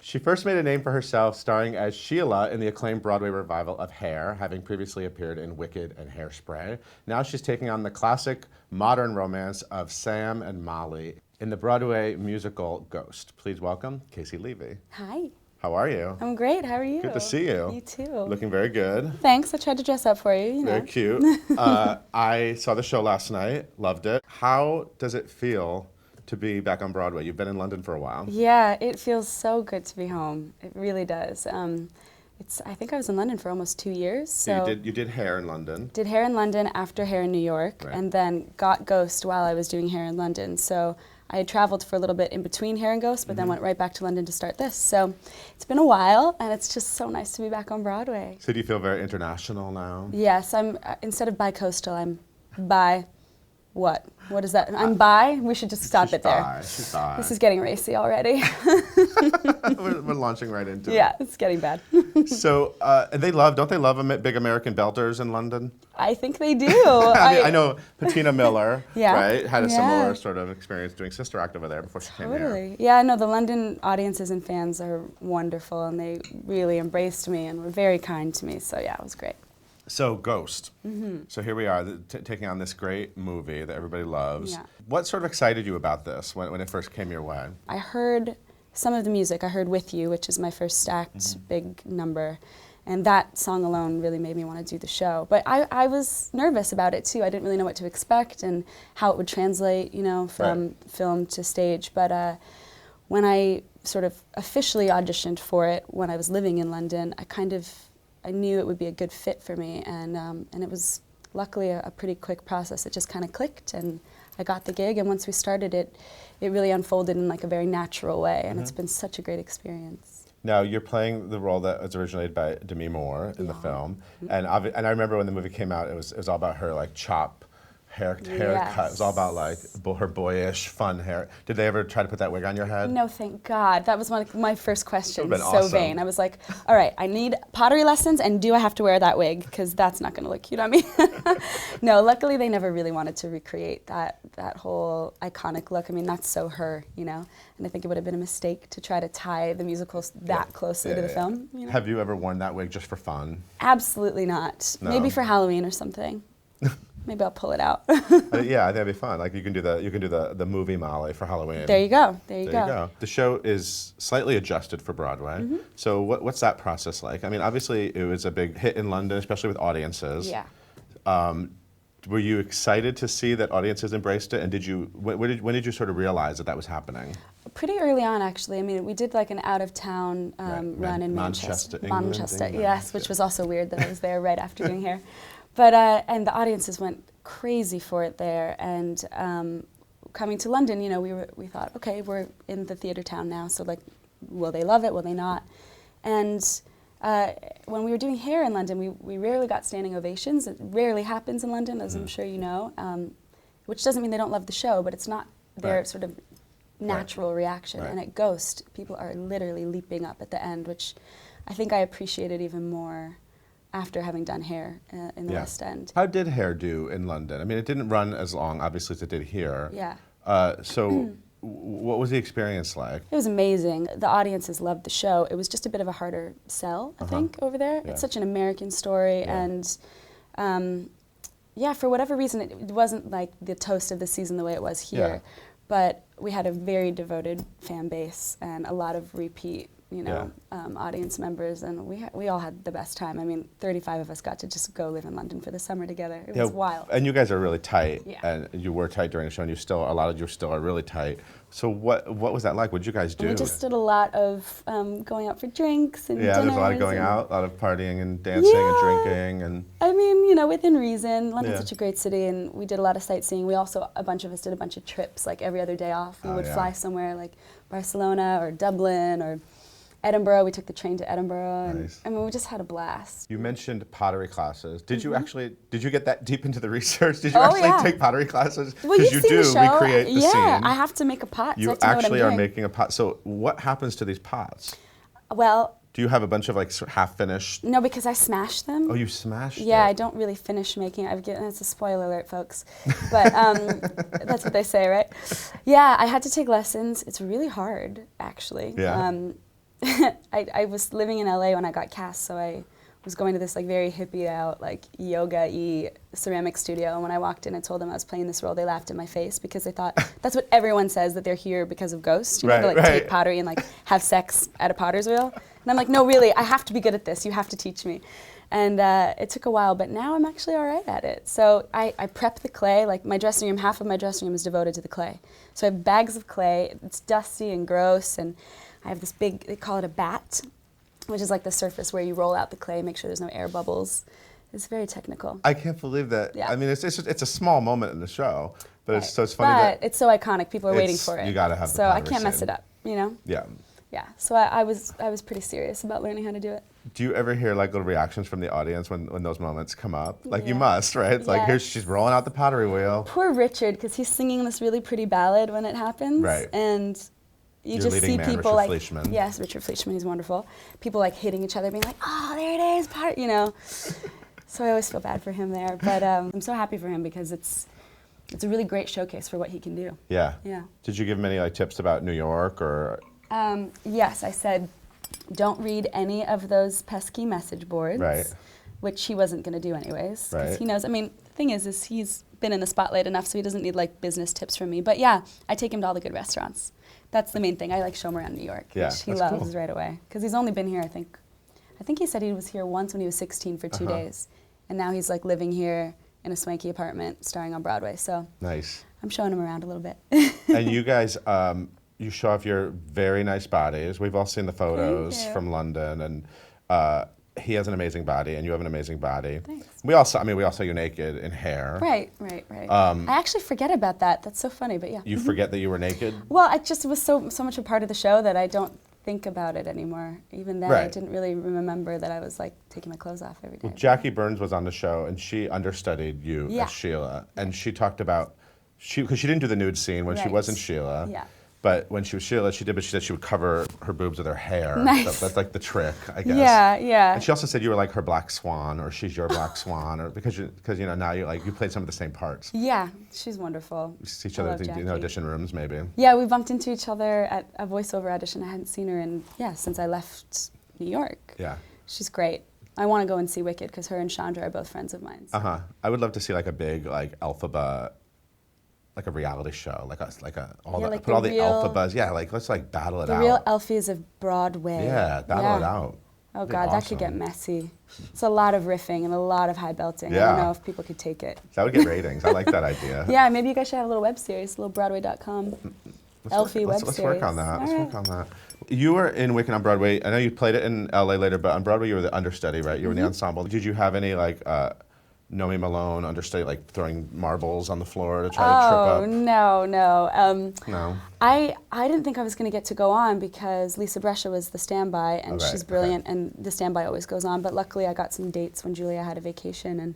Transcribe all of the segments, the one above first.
She first made a name for herself starring as Sheila in the acclaimed Broadway revival of Hair, having previously appeared in Wicked and Hairspray. Now she's taking on the classic modern romance of Sam and Molly in the Broadway musical Ghost. Please welcome Caissie Levy. Hi. How are you? I'm great. How are you? Good to see you. You too. Looking very good. Thanks. I tried to dress up for you. You know. Very cute. I saw the show last night. Loved it. How does it feel to be back on Broadway? You've been in London for a while. Yeah, it feels so good to be home. It really does. I think I was in London for almost 2 years. So you did Hair in London. Did Hair in London after Hair in New York, right. And then got Ghost while I was doing Hair in London. So I had traveled for a little bit in between Hair and Ghost, but then went right back to London to start this. So it's been a while, and it's just so nice to be back on Broadway. So do you feel very international now? Yes, I'm. Instead of bi-coastal, I'm bi. What? What is that? I'm bi? We should just stop it there. She's bi. This is getting racy already. we're launching right into it. Yeah, it's getting bad. So don't they love big American belters in London? I think they do. I know Patina Miller, Yeah. right, had a similar sort of experience doing Sister Act over there before she came here. Totally. Yeah, no, the London audiences and fans are wonderful, and they really embraced me and were very kind to me. So yeah, it was great. So Ghost. So here we are, taking on this great movie that everybody loves. Yeah. What sort of excited you about this when it first came your way? I heard some of the music. I heard With You, which is my first act, big number. And that song alone really made me want to do the show. But I was nervous about it too. I didn't really know what to expect and how it would translate, from film to stage. But when I sort of officially auditioned for it when I was living in London, I knew it would be a good fit for me, and it was luckily a pretty quick process. It just kind of clicked, and I got the gig, and once we started it really unfolded in like a very natural way, and it's been such a great experience. Now, you're playing the role that was originated by Demi Moore in the film, and I remember when the movie came out, it was all about her like haircut. It was all about like her boyish, fun hair. Did they ever try to put that wig on your head? No, thank God. That was one of my first questions. That would've been so awesome. vain. I was like, all right, I need pottery lessons, and do I have to wear that wig? Because that's not going to look cute on me. No, luckily they never really wanted to recreate that whole iconic look. I mean, that's so her, And I think it would have been a mistake to try to tie the musicals that closely to the film. Have you ever worn that wig just for fun? Absolutely not. No. Maybe for Halloween or something. Maybe I'll pull it out. Yeah, I think that'd be fun. Like you can do the movie Molly for Halloween. There you go. There you go. The show is slightly adjusted for Broadway. So what's that process like? I mean, obviously it was a big hit in London, especially with audiences. Yeah. Were you excited to see that audiences embraced it? And when did you sort of realize that was happening? Pretty early on, actually. I mean, we did like an out-of-town run in Manchester. England. Yes, which was also weird that I was there right after doing Hair. But and the audiences went crazy for it there. And coming to London, we thought, okay, we're in the theater town now, so like, will they love it? Will they not? And when we were doing Hair in London, we rarely got standing ovations. It rarely happens in London, as I'm sure you know. Which doesn't mean they don't love the show, but it's not their sort of natural reaction. And at Ghost, people are literally leaping up at the end, which I think I appreciated even more after having done Hair in the West End. How did Hair do in London? I mean, it didn't run as long, obviously, as it did here. Yeah. So what was the experience like? It was amazing. The audiences loved the show. It was just a bit of a harder sell, I think, over there. Yeah. It's such an American story, and for whatever reason, it wasn't like the toast of the season the way it was here. Yeah. But we had a very devoted fan base and a lot of repeat, audience members, and we all had the best time. I mean, 35 of us got to just go live in London for the summer together. It was wild. And you guys are really tight, Yeah. and you were tight during the show, and a lot of you still are really tight. So what was that like? What did you guys do? We just did a lot of going out for drinks and dinners. there's a lot of going out, a lot of partying and dancing and drinking, and I mean, within reason. London's such a great city, and we did a lot of sightseeing. We also, a bunch of us did a bunch of trips, like every other day off. We would fly somewhere like Barcelona or Dublin or Edinburgh. We took the train to Edinburgh. Nice. And, we just had a blast. You mentioned pottery classes. Did you get that deep into the research? Did you take pottery classes? Well, Because you do recreate the scene. Yeah, I have to make a pot. You so I have to actually know what are I'm doing. making a pot. So what happens to these pots? Well, Do you have a bunch of like half-finished? no, because I smash them. Oh, you smashed Yeah, it. I don't really finish making it. That's a spoiler alert, folks. But that's what they say, right? Yeah, I had to take lessons. It's really hard, actually. Yeah. I was living in LA when I got cast, so I was going to this like very hippie out, like yoga-y ceramic studio. And when I walked in and told them I was playing this role, they laughed in my face because they thought that's what everyone says, that they're here because of ghosts. You know, to like take pottery and like have sex at a potter's wheel. And I'm like, no, really, I have to be good at this. You have to teach me. And it took a while, but now I'm actually all right at it. So I prep the clay. Like my dressing room, half of my dressing room is devoted to the clay. So I have bags of clay. It's dusty and gross, and I have this big, they call it a bat, which is like the surface where you roll out the clay, make sure there's no air bubbles. It's very technical. I can't believe that. Yeah. I mean, it's a small moment in the show, but right. it's funny but it's so iconic. People are waiting for it. You gotta have the So I can't mess it up, you know? Yeah. Yeah. So I was pretty serious about learning how to do it. Do you ever hear like little reactions from the audience when those moments come up? Like you must, right? It's like here she's rolling out the pottery wheel. Poor Richard, because he's singing this really pretty ballad when it happens. Right. And you just see people like, yes, Richard Fleischman, he's wonderful. People like hitting each other, being like, oh, there it is, you know. So I always feel bad for him there, but I'm so happy for him because it's a really great showcase for what he can do. Yeah. Yeah. Did you give him any like tips about New York or? Yes, I said, don't read any of those pesky message boards. Right. Which he wasn't going to do anyways. Right. Because he knows, I mean, the thing is he's been in the spotlight enough so he doesn't need like business tips from me. But yeah, I take him to all the good restaurants. That's the main thing. I like show him around New York, which he loves right away. Because he's only been here, I think he said he was here once when he was 16 for 2 days. And now he's like living here in a swanky apartment starring on Broadway. So nice. I'm showing him around a little bit. And you guys, you show off your very nice bodies. We've all seen the photos from London, and he has an amazing body, and you have an amazing body. Thanks. We all saw you naked in hair. Right. I actually forget about that. That's so funny, but yeah. You forget that you were naked? Well, it was so much a part of the show that I don't think about it anymore. Even then, I didn't really remember that I was like taking my clothes off every day. Well, Jackie Burns was on the show, and she understudied you as Sheila, and she talked about, because she didn't do the nude scene when she wasn't Sheila. Yeah. But when she was Sheila, she said she would cover her boobs with her hair. Nice. That's like the trick, I guess. Yeah. And she also said you were like her black swan, or she's your black swan, or because you know now you played some of the same parts. Yeah, she's wonderful. You see each other in audition rooms, maybe. Yeah, we bumped into each other at a voiceover audition. I hadn't seen her since I left New York. Yeah. She's great. I want to go and see Wicked because her and Chandra are both friends of mine. So. I would love to see like a big like Elphaba, like a reality show, like all the Elphabas. Yeah, like let's like battle it out. The Real Elphies of Broadway. Yeah, battle it out. Oh God, that could get messy. It's a lot of riffing and a lot of high belting. Yeah. I don't know if people could take it. That would get ratings. I like that idea. Yeah, maybe you guys should have a little web series, a little Broadway.com. Elfie web series. Let's work on that. Let's work on that. You were in Wicked on Broadway. I know you played it in LA later, but on Broadway you were the understudy, right? You were in the ensemble. Did you have any like Nomi Malone understudy, like throwing marbles on the floor to try to trip up? No. No. I didn't think I was going to get to go on because Lisa Brescia was the standby, and she's brilliant, and the standby always goes on. But luckily I got some dates when Julia had a vacation, and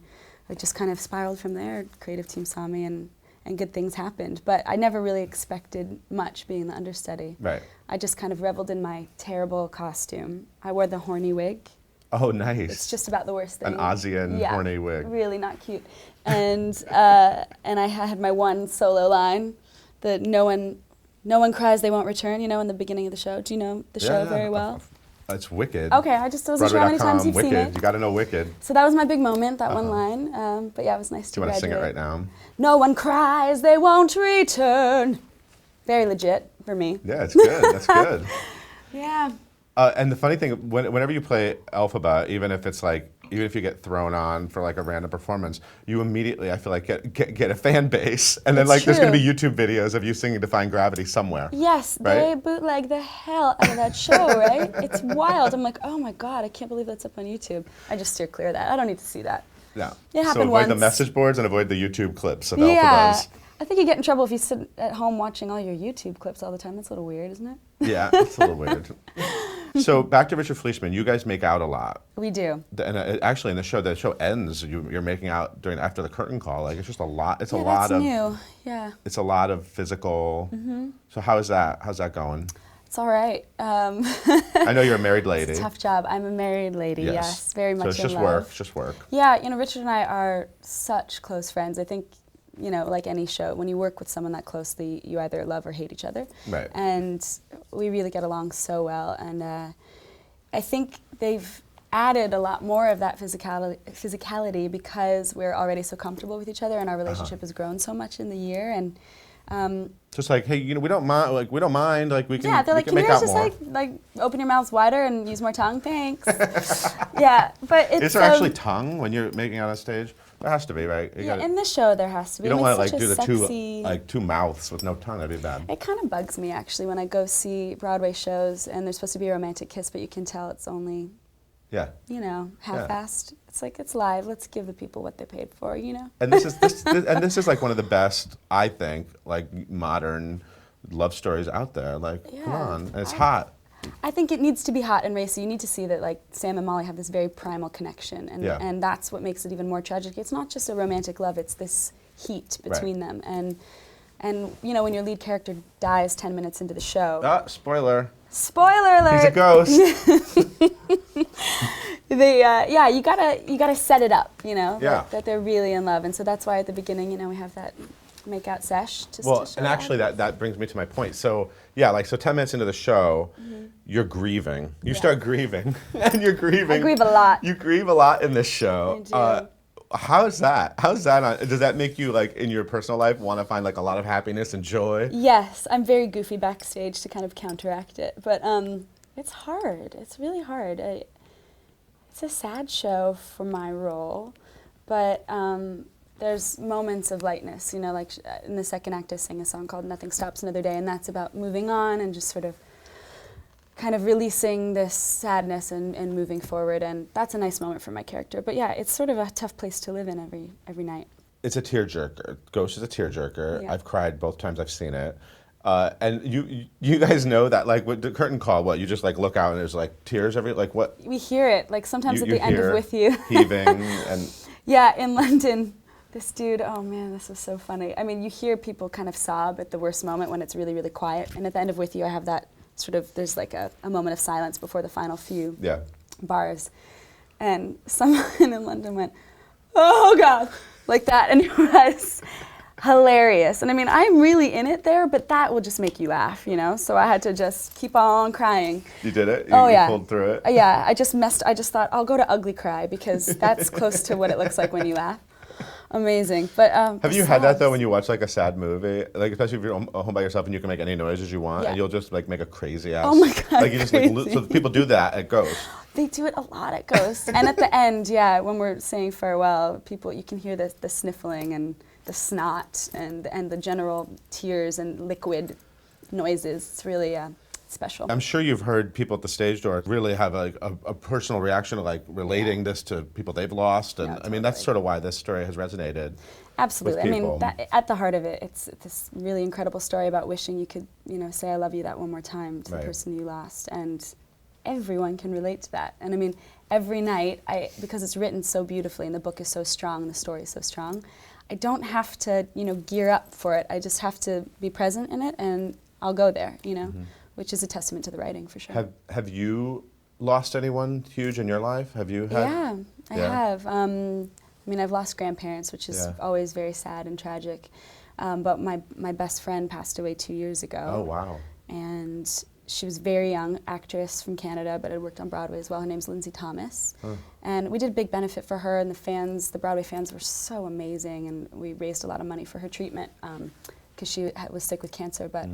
I just kind of spiraled from there. Creative team saw me, and good things happened. But I never really expected much being the understudy. Right. I just kind of reveled in my terrible costume. I wore the horny wig. Oh, nice. It's just about the worst thing. An Ozian horny wig. Really not cute. And I had my one solo line that no one cries, they won't return, you know, in the beginning of the show. Do you know the show very well? It's Wicked. Okay, I just wasn't sure how many times you've seen it. You got to know Wicked. So that was my big moment, that one line. But yeah, it was nice to graduate. Do you want to sing it right now? No one cries, they won't return. Very legit for me. Yeah, it's good. That's good. Yeah. And the funny thing, whenever you play Elphaba, even if you get thrown on for like a random performance, you immediately, I feel like, get a fan base, and then there's going to be YouTube videos of you singing "Defying Gravity" somewhere. Yes, they bootleg the hell out of that show, right? It's wild. I'm like, oh my God, I can't believe that's up on YouTube. I just steer clear of that. I don't need to see that. Yeah. It happened so avoid once. the message boards and avoid the YouTube clips of Elphabas. I think you get in trouble if you sit at home watching all your YouTube clips all the time. That's a little weird, isn't it? Yeah, it's a little weird. So back to Richard Fleischman, you guys make out a lot. We do. And actually, in the show ends. You're making out after the curtain call. Like it's just a lot. It's a lot that's of new. Yeah. It's a lot of physical. Mm-hmm. So how's that going? It's all right. I know you're a married lady. It's a tough job. I'm a married lady. Yes, very much. So it's just in love. work. It's just work. Yeah, Richard and I are such close friends. I think you know, like any show, when you work with someone that closely, you either love or hate each other. Right. And we really get along so well. And I think they've added a lot more of that physicality because we're already so comfortable with each other, and our relationship has grown so much in the year. And just like, hey, you know, we don't mind. Like, we don't mind. Like, we can. yeah, they're we like, can can you make guys out just more. like open your mouths wider and use more tongue? Thanks. Yeah, but it's Is there actually tongue when you're making out on stage? There has to be, right? You yeah, gotta- in the show there has to be. You don't I mean, want to it's like such do a the sexy, two mouths with no tongue. That'd be bad. It kind of bugs me actually when I go see Broadway shows and there's supposed to be a romantic kiss, but you can tell it's only, Yeah. you know, half-assed. It's like, it's live. Let's give the people what they paid for, you know. And this is like one of the best, I think, like modern love stories out there. Like, come Yeah. on, and it's hot. I think it needs to be hot and racy. You need to see that like Sam and Molly have this very primal connection, and Yeah. and that's what makes it even more tragic. It's not just a romantic love; it's this heat between them, and you know when your lead character dies 10 minutes into the show. Ah, spoiler. Spoiler alert! He's a ghost. Yeah, you gotta set it up, you know, Yeah. that they're really in love, and so that's why at the beginning, you know, we have that make out sesh. Just Well, to show and actually that brings me to my point. So yeah, like so 10 minutes into the show, you're grieving. You start grieving, and you're grieving. I grieve a lot. You grieve a lot in this show. I do. How's that? How's that? Does that make you like in your personal life want to find like a lot of happiness and joy? Yes, I'm very goofy backstage to kind of counteract it, but it's hard. It's really hard. It's a sad show for my role, but there's moments of lightness, you know, like in the second act I sing a song called Nothing Stops Another Day, and that's about moving on and just sort of kind of releasing this sadness and moving forward, and that's a nice moment for my character. But yeah, it's sort of a tough place to live in every night. It's a tearjerker. Ghost is a tearjerker. Yeah. I've cried both times I've seen it. And you guys know that, like, with the curtain call, what, you just, like, look out and there's, like, tears like, what? We hear it, like sometimes at you the end of hear With You. heaving and... Yeah, in London, this dude, oh man, this was so funny. I mean, you hear people kind of sob at the worst moment when it's really, really quiet. And at the end of With You, I have that sort of, there's like a moment of silence before the final few bars. And someone in London went, oh God, like that. And it was hilarious. And I mean, I'm really in it there, but that will just make you laugh, you know? So I had to just keep on crying. You did it? Oh, you yeah. pulled through it? Yeah, I just thought, I'll go to ugly cry because that's close to what it looks like when you laugh. Amazing. But have you had that though when you watch like a sad movie, like especially if you're home by yourself and you can make any noises you want, and you'll just like make a crazy ass? Oh my God, like you just like so people do that at Ghost. They do it a lot at Ghost. And at the end, yeah, when we're saying farewell, people, you can hear the sniffling and the snot and the general tears and liquid noises. It's really special. I'm sure you've heard people at the stage door really have a personal reaction to like relating this to people they've lost, and I mean that's sort of why this story has resonated. Absolutely. With I mean, people. at the heart of it, it's this really incredible story about wishing you could, you know, say I love you that one more time to the person you lost, and everyone can relate to that. And I mean, every night, because it's written so beautifully and the book is so strong and the story is so strong, I don't have to, you know, gear up for it. I just have to be present in it, and I'll go there, you know. Which is a testament to the writing, for sure. Have you lost anyone huge in your life? Have you had? Yeah, I have. I mean, I've lost grandparents, which is always very sad and tragic. But my best friend passed away 2 years ago. Oh, wow. And she was a very young actress from Canada, but had worked on Broadway as well. Her name's Lindsay Thomas. And we did a big benefit for her, and the Broadway fans were so amazing, and we raised a lot of money for her treatment because she was sick with cancer. But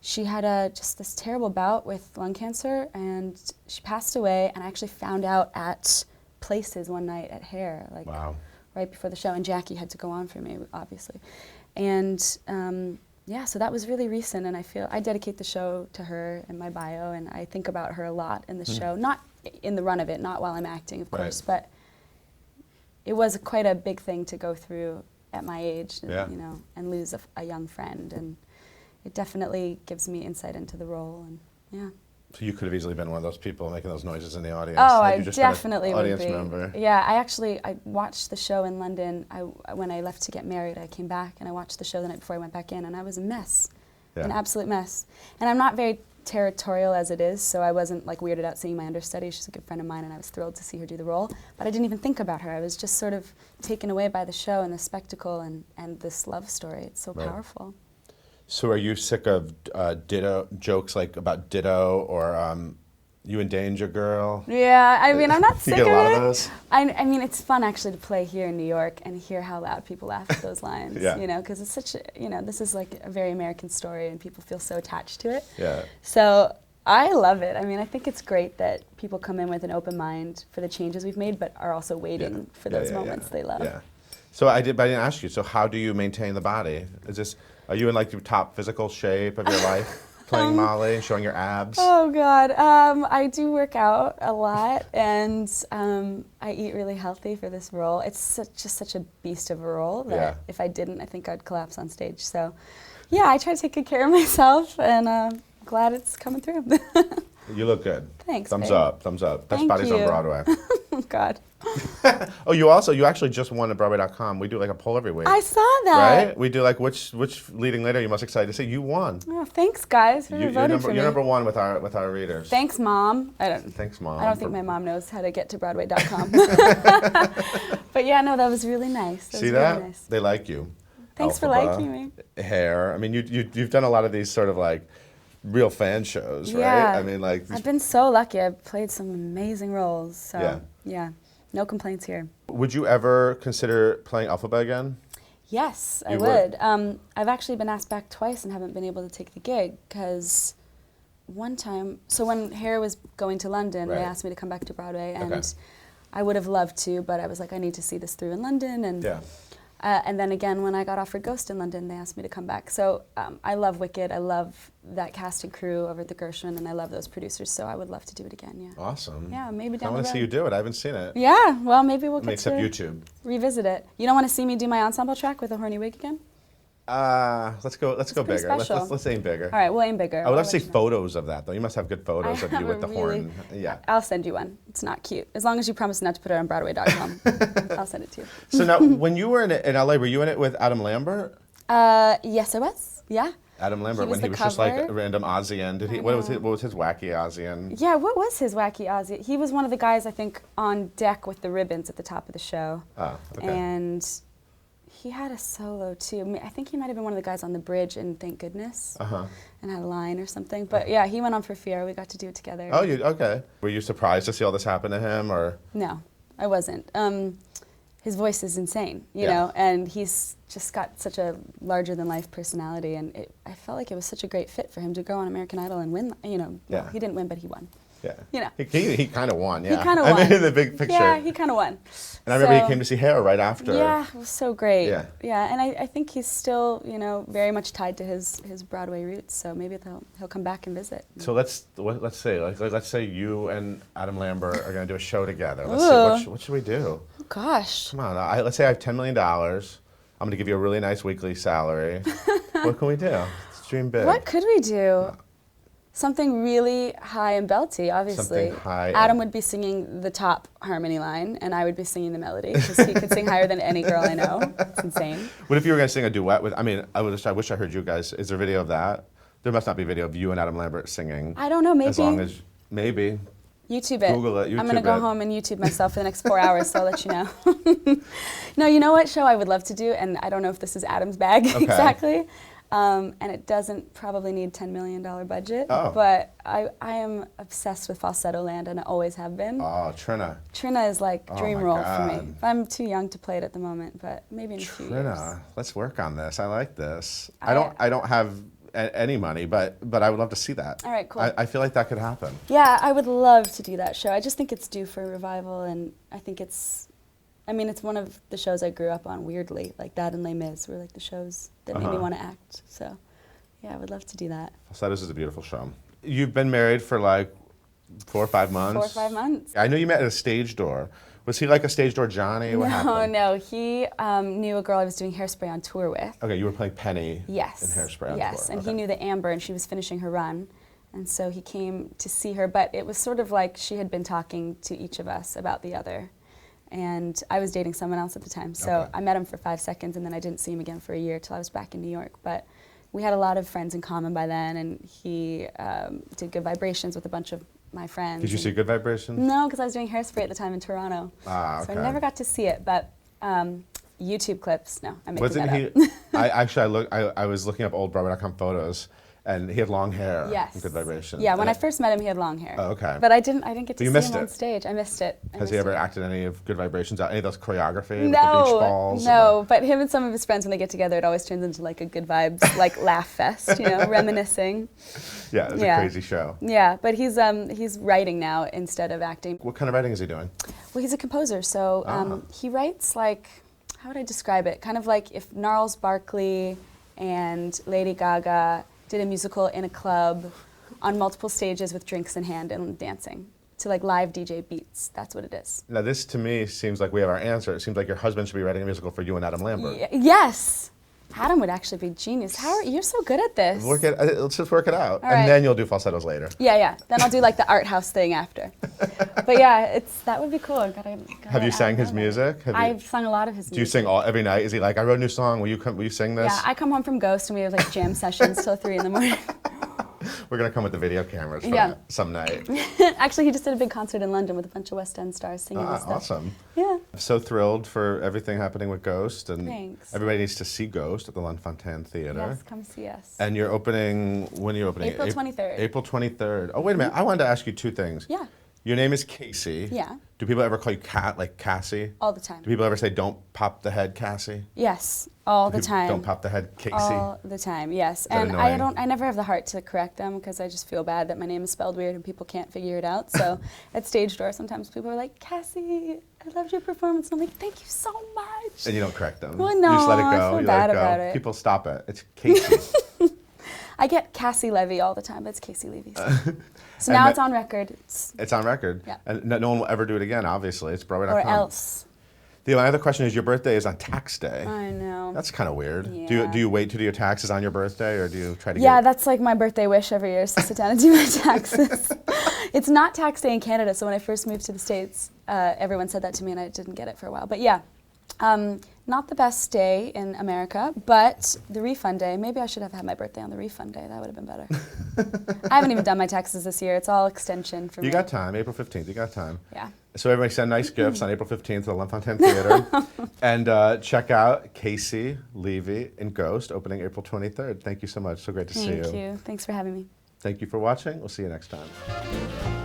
she had just this terrible bout with lung cancer, and she passed away, and I actually found out at Places one night at Hair, like right before the show, and Jackie had to go on for me, obviously. And yeah, so that was really recent, and I dedicate the show to her in my bio, and I think about her a lot in the show, not in the run of it, not while I'm acting, of course, but it was quite a big thing to go through at my age, you know, and lose a young friend, and it definitely gives me insight into the role, and yeah. So you could have easily been one of those people making those noises in the audience. Oh, Had I you just definitely been an would audience be. member. Yeah, I watched the show in London. When I left to get married, I came back and I watched the show the night before I went back in, and I was a mess, an absolute mess. And I'm not very territorial as it is, so I wasn't like weirded out seeing my understudy. She's a good friend of mine, and I was thrilled to see her do the role. But I didn't even think about her. I was just sort of taken away by the show and the spectacle and this love story. It's so powerful. So are you sick of ditto jokes like about Ditto or You and Danger Girl? Yeah, I mean, I'm not sick you get of a lot it. of those? I mean, it's fun actually to play here in New York and hear how loud people laugh at those lines. Yeah. You know, because it's such a, you know, this is like a very American story, and people feel so attached to it. Yeah. So I love it. I mean, I think it's great that people come in with an open mind for the changes we've made, but are also waiting for those moments they love. Yeah. So I didn't ask you. So how do you maintain the body? Are you in like your top physical shape of your life? Playing Molly and showing your abs? Oh God, I do work out a lot, and I eat really healthy for this role. It's just such a beast of a role that if I didn't, I think I'd collapse on stage. So yeah, I try to take good care of myself, and glad it's coming through. You look good. Thanks, Thumbs babe. up, thumbs up. Best Thank bodies on you. Broadway. Oh God. Oh, you actually just won at Broadway.com. We do like a poll every week. I saw that. Right? We do like which leading lady are you most excited to see? You won. Oh, thanks, guys, for voting for me. You're number one with our readers. Thanks, Mom. Thanks, Mom. I don't think my mom knows how to get to Broadway.com. But yeah, no, that was really nice. See that? Nice. They like you. Thanks for liking me. Hair. I mean, you've done a lot of these sort of like real fan shows, right? Yeah. I mean, like I've been so lucky. I've played some amazing roles. So yeah, no complaints here. Would you ever consider playing Elphaba again? Yes, I would. I've actually been asked back twice and haven't been able to take the gig because one time, so when Hair was going to London, they asked me to come back to Broadway, and I would have loved to, but I was like, I need to see this through in London, and then again, when I got offered Ghost in London, they asked me to come back. So I love Wicked. I love that cast and crew over at the Gershwin, and I love those producers. So I would love to do it again. Yeah. Awesome. Yeah, maybe down the road. I want to see you do it. I haven't seen it. Yeah. Well, maybe we'll get except to YouTube. Revisit it. You don't want to see me do my ensemble track with a horny wig again? Let's go bigger. Let's aim bigger. All right, we'll aim bigger. I would love to see photos of that, though. You must have good photos of you with the horn. Yeah. I'll send you one. It's not cute. As long as you promise not to put it on Broadway.com, I'll send it to you. So now, when you were in LA, were you in it with Adam Lambert? Yes, I was. Yeah. Adam Lambert, when he was just like a random Aussian. What was his wacky Aussian? Yeah, what was his wacky Aussie? He was one of the guys, I think, on deck with the ribbons at the top of the show. Oh, okay. And he had a solo too. I think he might have been one of the guys on the bridge in Thank Goodness, and had a line or something. But yeah, he went on for Fiyero. We got to do it together. Oh, okay. Were you surprised to see all this happen to him, or? No, I wasn't. His voice is insane, you know, and he's just got such a larger-than-life personality, and I felt like it was such a great fit for him to go on American Idol and win. You know, well, he didn't win, but he won. Yeah. You know. He kind of won, yeah. He kind of won. I mean, in the big picture. Yeah, he kind of won. And I remember he came to see Hair right after. Yeah, it was so great. Yeah. Yeah, and I think he's still, you know, very much tied to his Broadway roots, so maybe he'll come back and visit. So let's say you and Adam Lambert are going to do a show together. Let's see, what should we do? Oh, gosh. Come on, let's say I have $10 million. I'm going to give you a really nice weekly salary. What can we do? Let's dream big. What could we do? Something really high and belty, obviously. Something high. Adam would be singing the top harmony line, and I would be singing the melody, because he could sing higher than any girl I know. It's insane. What if you were going to sing a duet with, I wish I heard you guys. Is there a video of that? There must not be a video of you and Adam Lambert singing. I don't know, maybe. As long as, maybe. YouTube it. Google it. I'm going to go home and YouTube myself for the next 4 hours, so I'll let you know. No, you know what show I would love to do, and I don't know if this is Adam's bag exactly. And it doesn't probably need $10 million budget, but I am obsessed with Falsetto Land, and I always have been. Oh, Trina. Trina is like dream role for me. I'm too young to play it at the moment, but maybe in a few years. Trina, let's work on this. I like this. I don't have any money, but I would love to see that. All right, cool. I feel like that could happen. Yeah, I would love to do that show. I just think it's due for a revival, and I think it's one of the shows I grew up on, weirdly. Like that and Les Mis were like the shows that made me want to act. So, yeah, I would love to do that. Falsettos is a beautiful show. You've been married for like 4 or 5 months? 4 or 5 months. I know you met at a stage door. Was he like a stage door Johnny? What happened? No. He knew a girl I was doing Hairspray on tour with. Okay, you were playing Penny in Hairspray on tour. Yes, and he knew that Amber, and she was finishing her run. And so he came to see her, but it was sort of like she had been talking to each of us about the other. And I was dating someone else at the time, so I met him for 5 seconds, and then I didn't see him again for a year till I was back in New York. But we had a lot of friends in common by then, and he did Good Vibrations with a bunch of my friends. Did you see Good Vibrations? No, because I was doing Hairspray at the time in Toronto. Ah, okay. So I never got to see it, but YouTube clips, no, I'm making Wasn't that he? up. I was looking up old Broadway.com photos, and he had long hair. Yes. In Good Vibrations. Yeah, when I first met him, he had long hair. Oh, okay. But I didn't get to You see missed him on it. stage. I missed it. Has he ever acted any of Good Vibrations? Any of those choreography? With the beach No, balls? no. But him and some of his friends, when they get together, it always turns into like a good vibes, like laugh fest, you know, reminiscing. Yeah, it was a crazy show. Yeah, but he's writing now instead of acting. What kind of writing is he doing? Well, he's a composer, so he writes like, how would I describe it? Kind of like if Gnarls Barkley and Lady Gaga did a musical in a club on multiple stages with drinks in hand and dancing to like live DJ beats. That's what it is. Now this to me seems like we have our answer. It seems like your husband should be writing a musical for you and Adam Lambert. Yes! Adam would actually be genius. You're so good at this. Let's just work it out. All and right. then you'll do falsettos later. Yeah. Then I'll do like the art house thing after. But yeah, that would be cool. Have you sang his music? I've sung a lot of his music. Do you sing every night? Is he like, I wrote a new song, will you sing this? Yeah, I come home from Ghost and we have like jam sessions till 3 in the morning. We're going to come with the video cameras some night. Actually, he just did a big concert in London with a bunch of West End stars singing his stuff. Awesome. Yeah. I'm so thrilled for everything happening with Ghost. And Thanks. everybody needs to see Ghost at the L'Enfantin Theatre. Yes, come see us. And you're opening, when are you opening? April 23rd. April 23rd. Oh, wait a minute. I wanted to ask you two things. Yeah. Your name is Caissie. Yeah. Do people ever call you Cassie? All the time. Do people ever say, don't pop the head, Cassie? Yes, all the time. Don't pop the head, Caissie? All the time, yes. that And annoying? I never have the heart to correct them because I just feel bad that my name is spelled weird and people can't figure it out. So at stage door, sometimes people are like, Cassie, I loved your performance. And I'm like, thank you so much. And you don't correct them. Well, You just let it no, go. I feel You bad let it go. about it. People stop it. It's Caissie. I get Caissie Levy all the time, but it's Caissie Levy. So now it's on record. It's on record. Yeah. And no one will ever do it again, obviously. It's Broadway.com. Or else. The other question is, your birthday is on tax day. I know. That's kind of weird. Yeah. Do you wait to do your taxes on your birthday, or do you try to Yeah, get... that's like my birthday wish every year is to sit down and do my taxes. It's not tax day in Canada, so when I first moved to the States, everyone said that to me and I didn't get it for a while. But yeah, not the best day in America, but the refund day, maybe I should have had my birthday on the refund day. That would have been better. I haven't even done my taxes this year. It's all extension for me. You got time, April 15th, you got time. Yeah. So everybody send nice gifts on April 15th to the L'Enfantin Theatre. And check out Caissie Levy in Ghost, opening April 23rd. Thank you so much. So great to see you. Thank you. Thanks for having me. Thank you for watching. We'll see you next time.